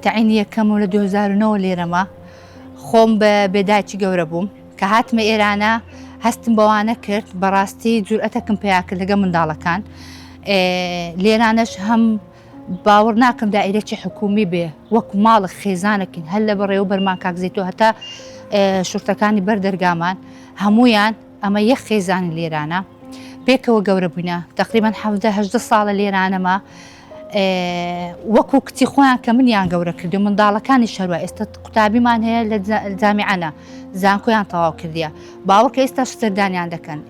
تعینی یەکەم لە 2009 لێرەمە خۆم بە بێدایکی گەورە بووم کە هاتمە ئێرانە هەستم بەوانە کرد بەڕاستی جورئەتەکەم پێیا کرد لەگە منداڵەکان لێرانەش هەم باوەڕ ناکەم دائیرەکی حکومی بێ وەکو ماڵە خێزانەکەین هەر لە بەڕێوە بەرمان کاکزێتەوە هەتا شورتەکانی بەردەرگامان هەمویان ئەمە یەک خێزانی لێرانە پێکەوە گەورە بووینە تقریباً 17-18 ساڵە لێرانەمە وەکو کچی خۆیان کە منیان گەورە کردی و منداڵەکانی شەروە ئێستا قوتابیمان هەیە لە جامیعانە زانکۆیان تەواو کردیە باوەڕ کە ئێستا سەردانیان دەکەن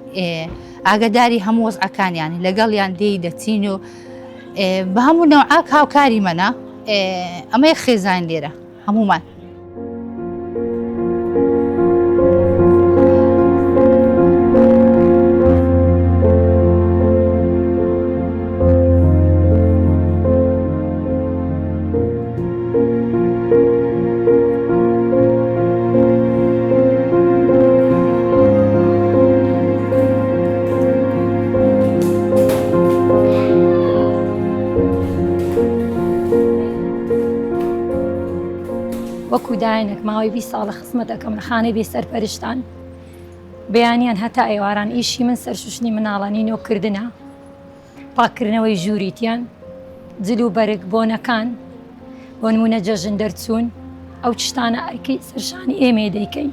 ئاگاداری هەموو وەزعەکانیانی لەگەڵیان دێی دەچین و بە هەموو نەوعاک هاوکاری منە ئەمە یەک خێزان لێرە هەمومان. وەکو دایەنێک ماوەی 20 ساڵە خزمەت دەکەم لە خانەی بێسەرپەرشتان بەیانیان هەتا ئێواران ئیشی من سەرشوشتنی مناڵانی نۆکردنە پاکردنەوەی ژووریتیان جل و بەرگ بۆنەکان بۆ نمونە جەژن دەرچوون ئەو شتانە ئەرکەی سەرشانی ئێمێ دەیکەین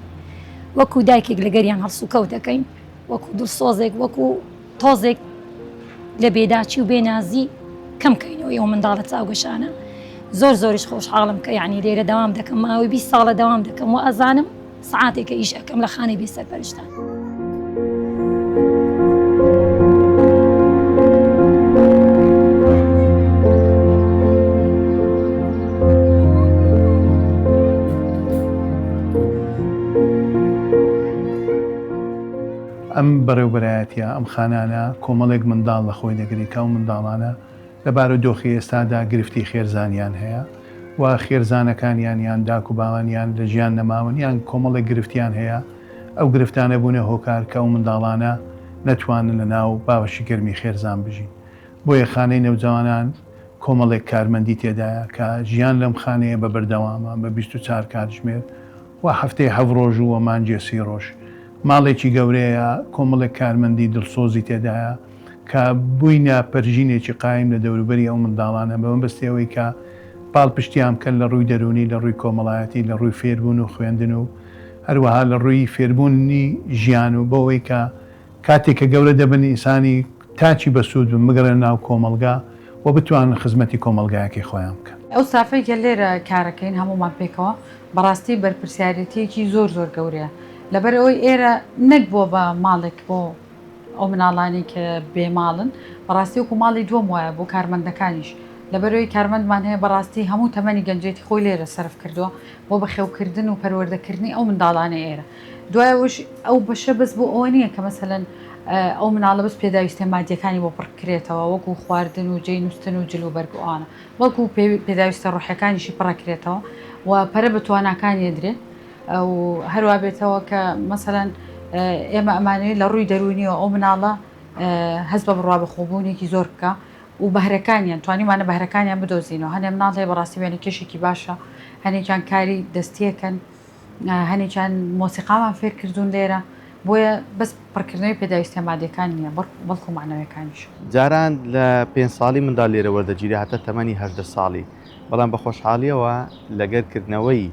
وەکو دایکێک لەگەریان هەڵسوکەوت دەکەین وەکو دڵسۆزێک وەکو تۆزێک لە بێداچی و بێنازی کەمکەینەوە ئەو منداڵە چاوگەشانە زۆر زۆریش خۆشحاڵم کە یعنی لێرە دەوام دەکەم ماوەی 20 ساڵە دەوام دەکەم و ئەزانم سعاتێکە ئیش ئەەکەم لە خانەی بێسەرپەرشتان. ئەم بەڕێوبەرایەتە ئەم خانانە کۆمەڵێک منداڵ لە خۆی دەگری کە و منداڵانە لەبارە دۆخی ئێستادا گرفتی خێرزانیان هەیە و خێرزانەکانیان یان داک و باوانیان لە ژیان نەماون یان کۆمەڵێک گرفتیان هەیە ئەو گرفتانە بوونە هۆکار کە و منداڵانە نەتوانن لە ناو باوەشی گەرمی خێرزان بژین بۆیە خانەی نەوجەوانان کۆمەڵێک کارمەندی تێدایە کە ژیان لەم خانەیە بە بەردەوامە بە 24 کاتژمێر و هەفتەی 7 ڕۆژ و مانجێ 30 ڕۆژ ماڵێکی گەورەیە کۆمەڵێک کارمەندی دڵسۆزی تێدایە کە بووینە پەرژینێکی قایم لە دەوروبەری ئەو منداڵانە بەمە بەستەوەی کە پاڵپشتیان کەن لە ڕووی دەرونی لە ڕووی کۆمەڵایەتی لە ڕووی فێربوون و خوێندن و هەروەها لە ڕووی فێربوونی ژیان و بەوەی کە کاتێک کە گەورە دەبن ئینسانی تاچی بەسوود بمگرە ناو کۆمەلگا و بتوانن خزمەتی کۆمەلگایەکی خۆیان بکەن. ئەو سافەیەکە لێرە کارەکەین هەمومان پێکەوە بەڕاستی بەرپرسیارەتیەکی زۆر زۆر گەورەیە لەبەرەوەی ئێرە نەک بۆ بە ماڵێک بۆ ئەو مناڵانی کە بێماڵن بەڕاستی وەکو ماڵی دووەم وایە بۆ کارمەندەکانیش لەبەرەوەی کارمەندمان هەیە بەڕاستی هەموو تەمەنی گەنجێتی خۆی لێرە سەرف کردووە بۆ بەخێوکردن و پەروەردەکردنی ئەو منداڵانە ئێرە دوایەوەش ئەو بەشە بەس بۆ ئەوە نییە کە مەسەلەن ئەو مناڵە بەس پێداویستە مادیەکانی بۆ پڕکرێتەوە وەکو خواردن و جێی نووسن و جلو بەرگوانە وەکو پێداویستە ڕوحەکانیشی پڕەکرێتەوە و پەرە بە تواناکانی دێت و هەروە بێتەوە کە مەسەلەن ئێمە ئەمانەیە لە ڕووی دەرونیەوە ئەو مناڵە هەست بە بڕوا بەخۆبوونێکی زۆر بکە و بەهرەکانیان توانیمانە بەهرەکانیان بدۆزینەوە هەنێ مناڵ هەیە بەڕاستی وێنە کێشێکی باشە هەنێکیان کاری دەستیەکەن هەنێکیان مۆسیقامان فێر کردوون لێرە بۆیە بەس پڕکردنەوەی پێداویستە مادیەکان نییە بەڵکو معنەوەیەکانیش جاران لە 5 ساڵی مندا لێرە وەردەگیری هاتە تەمەنی 18 ساڵی بەڵام بە خۆشحاڵیەوە لەگەرکردنەوەی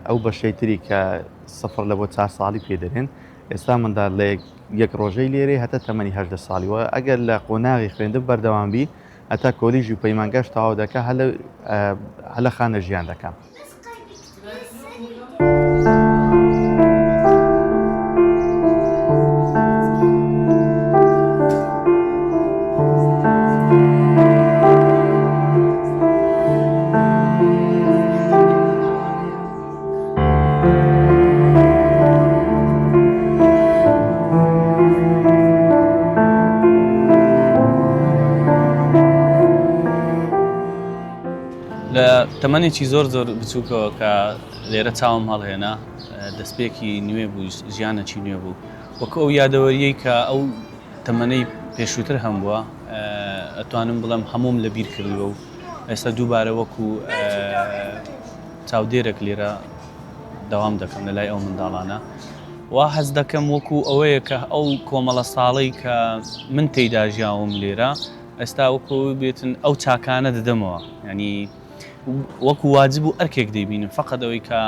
ئەو بەشەیتری کە 0 لە بۆ 4 ساڵی پێدەرێن ئێستا مندا لە یەک ڕۆژەی لێرەی هەتا تەمەنی 18 ساڵیەوە ئەگەر لە قۆناغی خوێندن بەردەوام بی هەتا کۆلیژی و پەیمانگەش تەواو دەکە هەلە خانە ژیان دەکەم. لە تەمەنێکی زۆر بچووکەوە کە لێرە چاوم هەڵهێنا دەستپێکی نوێ بوو ژیانەکی نوێ بوو وەکو ئەو یادەوەریەی کە ئەو تەمەنەی پێشووتر هەم بووە ئەتوانم بڵێم هەموم لە بیر کردووە و ئێستا دووبارە وەکو چاودێرێک لێرە دەوام دەکەم لە لای ئەو منداڵانە وا حەز دەکەم وەکو ئەوەیە کە ئەو کۆمەڵە ساڵی کە من تێیدا ژیاوم لێرە ئێستا وەکو بێتن ئەو چاکانە دەدەمەوە ینی وەکو واجب و ئەرکێک دەیبینم فقط ئەوەی کە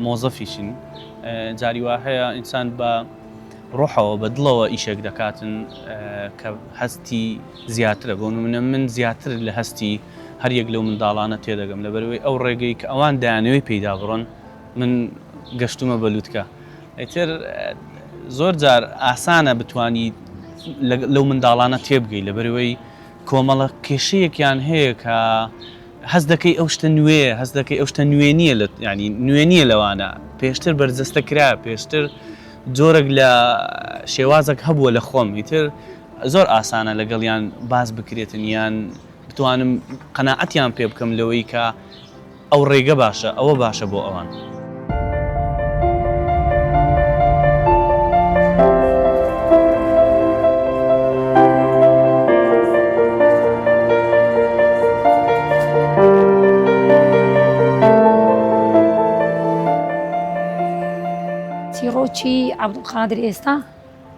مۆزەفیشن جاری وا هەیە ئینسان بە ڕۆحەوە بە دڵەوە ئیشێک دەکاتن کە هەستی زیاترە بۆ نمونە من زیاتر لە هەستی هەریەک لەو منداڵانە تێدەگەم لەبەرەوەی ئەو ڕێگەی کە ئەوان دایانەوەی پەیدا بڕۆن من گەشتومە بەلووتکە ئیتر زۆر جار ئاسانە بتوانی لەو منداڵانە تێبگەی لەبەرەوەی کۆمەڵە کێشەیەکیان هەیە کە هەست دەکەی ئەو شتە نوێ هەست دەکەی ئەو شتە نوێ نییە ینی نوێ نییە لەوانە پێشتر بەرجەستە کرا پێشتر جۆرەك لە شێوازێک هەبووە لە خۆم ئیتر زۆر ئاسانە لەگەڵیان باز بکرێتن یان بتوانم قەناعەتیان پێ بکەم لەوەی کە ئەو ڕێگە باشە ئەوە باشە بۆ ئەوان. چیرۆکی عەبدولقادر ئێستا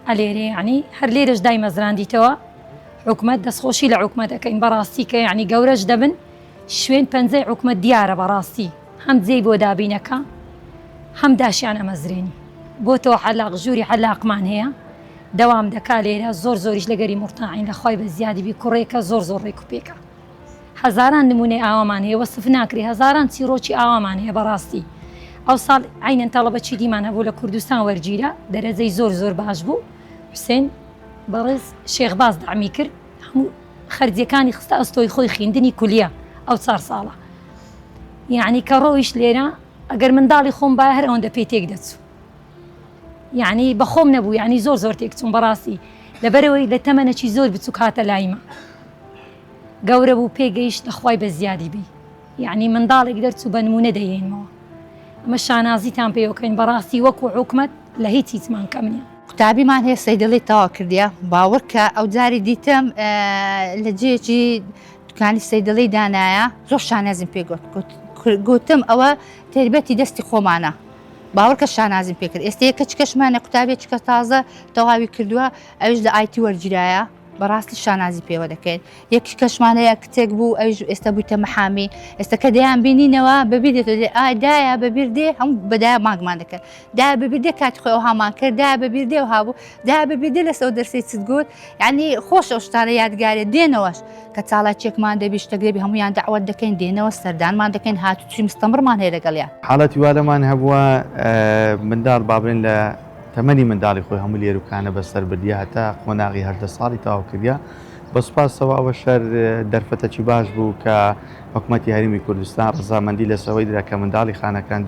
ئەلێرێ ینی هەر لێرەش دای مەزراندیتەوە حکومەت دەستخۆشی لە حکومەت دەکەین بەڕاستی کە یعنی گەورەش دەبن شوێن پەنجەی حکومەت دیارە بەڕاستی هەم جێی بۆ دابینەکە هەم داشیان ئەمەزرێنی بۆتەوە حەلاق ژووری حەلاقمان هەیە دەوام دەکا لێرە زۆر زۆریش لەگەری مرتاعین لەخوای بە زیادی بی کوڕێکە زۆر زۆر ڕێک و پێکە هەزاران نمونەی ئاوامان هەیە وەسف ناکرێ هەزاران چیرۆکی ئاوامان هەیە بەڕاستی ئەو ساڵ عینەن تەڵەبەچی دیمان هەبوو لە کوردستان وەرگیرە دەرەجەی زۆر زۆر باش بوو حوسێن بەڕێز شێخباز دامی کرد هەموو خەرجیەکانی خستە ئەستۆی خۆی خوێندنی کولیە ئەو 4 ساڵە یعنی کە ڕۆیش لێرە ئەگەر منداڵی خۆم با هەر ئەوەندە پێی تێک دەچوو یعنی بە خۆم نەبوو یعنی زۆر زۆر تێک چوون بەڕاستی لەبەرەوەی لە تەمەنەکی زۆر بچووک هاتە لایمە گەورە بوو پێگەیشت لەخوای بە زیادی بی یعنی منداڵێک دەرچوو بە نمونە دەیێنمەوە ئەمە شانازیتان پێوەکەین بەڕاستی وەکو حکومەت لە هیچ هیچمان کەم نییە. قوتابیمان هەیە سەیدڵی تەوا کردیە باوەڕکە ئەو جاری دیتم لە جێکی دوکانی سەیدڵی دانایە زۆر شانازیم پێ گوتم ئەوە تربەتی دەستی خۆمانە باوەڕکە شانازیم پێ کرد ئێستا یەکە چکەشمانە قوتابێکە تازە تەواوی کردووە ئەوش لە ئایتی وەرگیرایە بەڕاستی شانازی پێوە دەکەین یەکی کەشمانەیە کتێک بوو ئەوش ئێستا بوویتە مەحامی ئێستا کە دەیان بینینەوە بەبیر دێتەوە ئادایە بەبیر دێ هەموو بەدایە ماگمان دەکەن دا بەبیر دێ کاتی خۆی ئەو هامان کرد دا بەبیر دێ و هابوو دا بەبیر دێ لەسەر دەرسی چت گوت یعنی خۆش ئەو شتانە یادگارێ دێنەوەش کە چاڵاکێکمان دەبی شتەگرێبی هەمویان داوت دەکەین دێنەوە سەردانمان دەکەین هاتوچی مستەمرمان هەیە لەگەڵیان حاڵەتی وادەمان هەبووە منداڵ بابرێن لە تەمەنی منداڵی خۆی هەموو لێروکانە بەسەر بردیە هەتا قۆناغی 18 ساڵی تاوا کردیا بە سوپاسەوە ئەوە شەر دەرفەتەکی باش بوو کە حکوومەتی هەرێمی کوردستان ڕزامەندی لەسەوەی درا کە منداڵی خانەکان